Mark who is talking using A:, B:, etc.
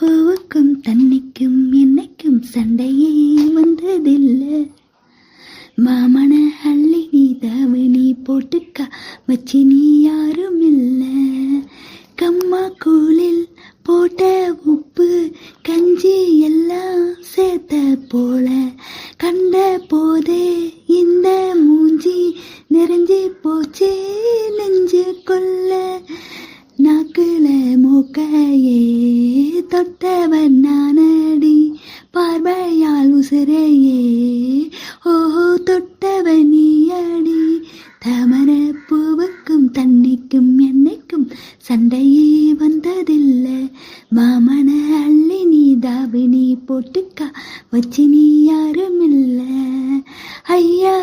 A: பூவுக்கும் தண்ணிக்கும் என்னைக்கும் சண்டையே வந்ததில்லை. மாமன அள்ளி நீ தாவணி போட்டுக்கா வச்சு நீ யாரும் இல்லை. கம்மா கூழில் போட்ட உப்பு கஞ்சி எல்லாம் சேர்த்த போல கண்ட போதே இந்த மூஞ்சி நிறைஞ்சி போச்சே நெஞ்சு கொள்ள. நாக்குல மூக்கையே தொட்டவன் நானடி பார்வையால் உசிரையே ஓஹோ தொட்டவன் நீயடி. தாமர பூவுக்கும் தண்ணிக்கும் என்னைக்கும் சண்டையே வந்ததில்லை. மாமன அள்ளி நீ தாவணி போட்டுக்கா வச்சு நீ யாரும் இல்லை. ஐயா